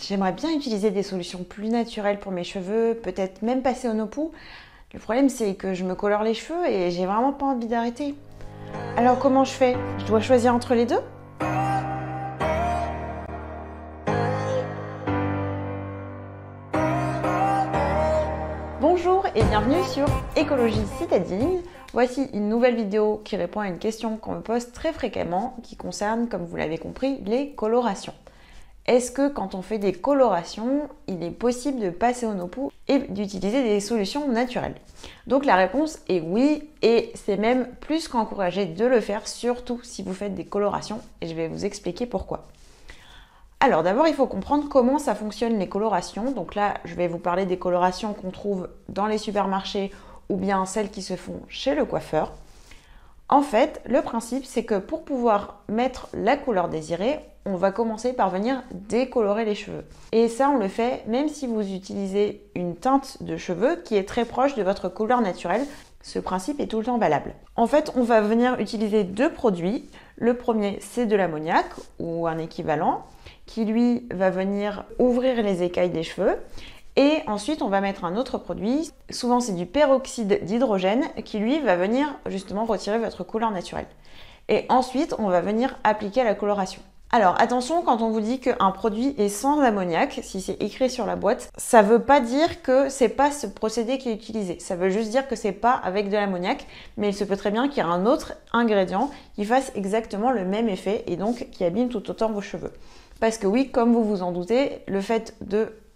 j'aimerais bien utiliser des solutions plus naturelles pour mes cheveux, peut-être même passer au no-poo. Le problème, c'est que je me colore les cheveux et j'ai vraiment pas envie d'arrêter. Alors comment je fais? Je dois choisir entre les deux? Bonjour et bienvenue sur Écologie Citadine. Voici une nouvelle vidéo qui répond à une question qu'on me pose très fréquemment, qui concerne, comme vous l'avez compris, les colorations. Est-ce que quand on fait des colorations, il est possible de passer au no-poo et d'utiliser des solutions naturelles? Donc la réponse est oui, et c'est même plus qu'encouragé de le faire, surtout si vous faites des colorations, et je vais vous expliquer pourquoi. Alors d'abord, il faut comprendre comment ça fonctionne les colorations. Donc là, je vais vous parler des colorations qu'on trouve dans les supermarchés ou bien celles qui se font chez le coiffeur. En fait, le principe, c'est que pour pouvoir mettre la couleur désirée, on va commencer par venir décolorer les cheveux. Et ça, on le fait même si vous utilisez une teinte de cheveux qui est très proche de votre couleur naturelle. Ce principe est tout le temps valable. En fait, on va venir utiliser deux produits. Le premier, c'est de l'ammoniac ou un équivalent qui, lui, va venir ouvrir les écailles des cheveux. Et ensuite, on va mettre un autre produit, souvent c'est du peroxyde d'hydrogène, qui lui va venir justement retirer votre couleur naturelle. Et ensuite, on va venir appliquer la coloration. Alors attention, quand on vous dit qu'un produit est sans ammoniac, si c'est écrit sur la boîte, ça ne veut pas dire que c'est pas ce procédé qui est utilisé. Ça veut juste dire que c'est pas avec de l'ammoniac, mais il se peut très bien qu'il y ait un autre ingrédient qui fasse exactement le même effet et donc qui abîme tout autant vos cheveux. Parce que oui, comme vous vous en doutez, le fait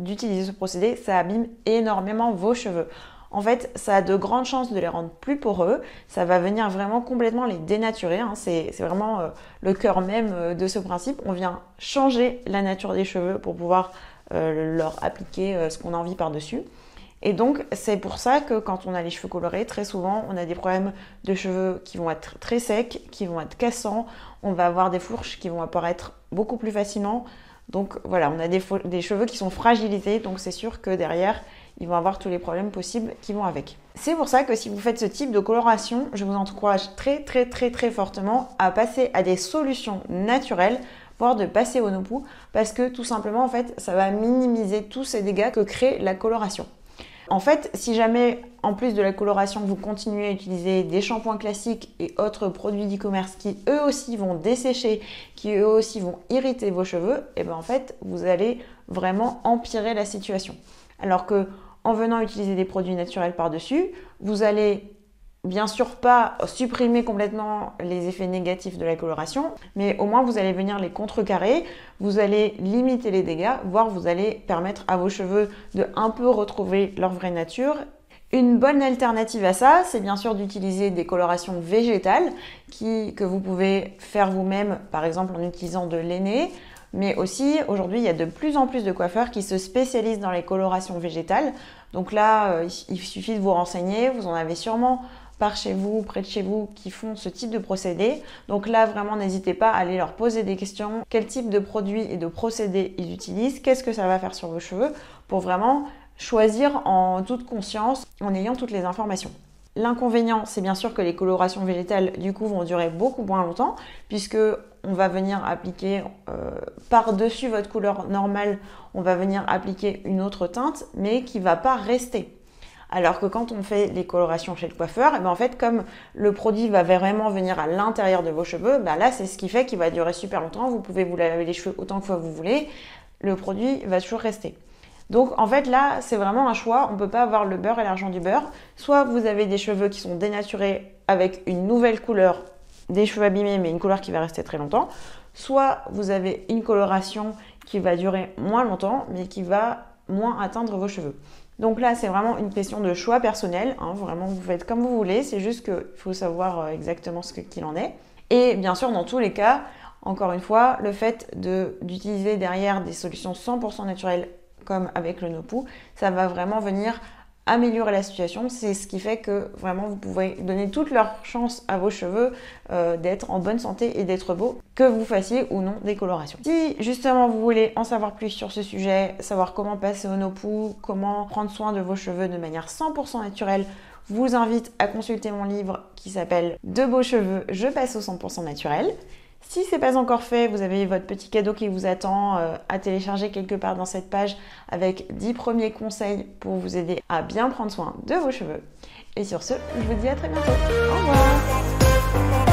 d'utiliser ce procédé, ça abîme énormément vos cheveux. En fait, ça a de grandes chances de les rendre plus poreux. Ça va venir vraiment complètement les dénaturer. C'est vraiment le cœur même de ce principe. On vient changer la nature des cheveux pour pouvoir leur appliquer ce qu'on a envie par-dessus. Et donc, c'est pour ça que quand on a les cheveux colorés, très souvent, on a des problèmes de cheveux qui vont être très secs, qui vont être cassants. On va avoir des fourches qui vont apparaître beaucoup plus facilement. Donc voilà, on a des cheveux qui sont fragilisés. Donc c'est sûr que derrière, ils vont avoir tous les problèmes possibles qui vont avec. C'est pour ça que si vous faites ce type de coloration, je vous encourage très fortement à passer à des solutions naturelles, voire de passer au no-poo, parce que tout simplement, en fait, ça va minimiser tous ces dégâts que crée la coloration. En fait, si jamais, en plus de la coloration, vous continuez à utiliser des shampoings classiques et autres produits d'e-commerce qui eux aussi vont dessécher, qui eux aussi vont irriter vos cheveux, et bien en fait, vous allez vraiment empirer la situation. Alors que en venant utiliser des produits naturels par-dessus, vous allez bien sûr pas supprimer complètement les effets négatifs de la coloration, mais au moins vous allez venir les contrecarrer, vous allez limiter les dégâts, voire vous allez permettre à vos cheveux de un peu retrouver leur vraie nature. Une bonne alternative à ça, c'est bien sûr d'utiliser des colorations végétales que vous pouvez faire vous-même, par exemple en utilisant de l'aîné. Mais aussi, aujourd'hui, il y a de plus en plus de coiffeurs qui se spécialisent dans les colorations végétales. Donc là, il suffit de vous renseigner. Vous en avez sûrement par chez vous, près de chez vous, qui font ce type de procédé. Donc là, vraiment, n'hésitez pas à aller leur poser des questions. Quel type de produits et de procédés ils utilisent? Qu'est-ce que ça va faire sur vos cheveux? Pour vraiment choisir en toute conscience, en ayant toutes les informations. L'inconvénient, c'est bien sûr que les colorations végétales, du coup, vont durer beaucoup moins longtemps, puisque on va venir appliquer par-dessus votre couleur normale, on va venir appliquer une autre teinte, mais qui ne va pas rester. Alors que quand on fait les colorations chez le coiffeur, et ben en fait, comme le produit va vraiment venir à l'intérieur de vos cheveux, ben là, c'est ce qui fait qu'il va durer super longtemps. Vous pouvez vous laver les cheveux autant de fois que vous voulez, le produit va toujours rester. Donc en fait là, c'est vraiment un choix, on ne peut pas avoir le beurre et l'argent du beurre. Soit vous avez des cheveux qui sont dénaturés avec une nouvelle couleur, des cheveux abîmés mais une couleur qui va rester très longtemps. Soit vous avez une coloration qui va durer moins longtemps mais qui va moins atteindre vos cheveux. Donc là, c'est vraiment une question de choix personnel. Vraiment, vous faites comme vous voulez. C'est juste qu'il faut savoir exactement ce qu'il en est. Et bien sûr, dans tous les cas, encore une fois, le fait d'utiliser derrière des solutions 100% naturelles comme avec le no-poo, ça va vraiment venir améliorer la situation. C'est ce qui fait que vraiment vous pouvez donner toute leur chance à vos cheveux d'être en bonne santé et d'être beaux, que vous fassiez ou non des colorations. Si justement vous voulez en savoir plus sur ce sujet, savoir comment passer au no-poo, comment prendre soin de vos cheveux de manière 100% naturelle, je vous invite à consulter mon livre qui s'appelle De beaux cheveux, je passe au 100% naturel. Si ce n'est pas encore fait, vous avez votre petit cadeau qui vous attend à télécharger quelque part dans cette page avec 10 premiers conseils pour vous aider à bien prendre soin de vos cheveux. Et sur ce, je vous dis à très bientôt. Au revoir!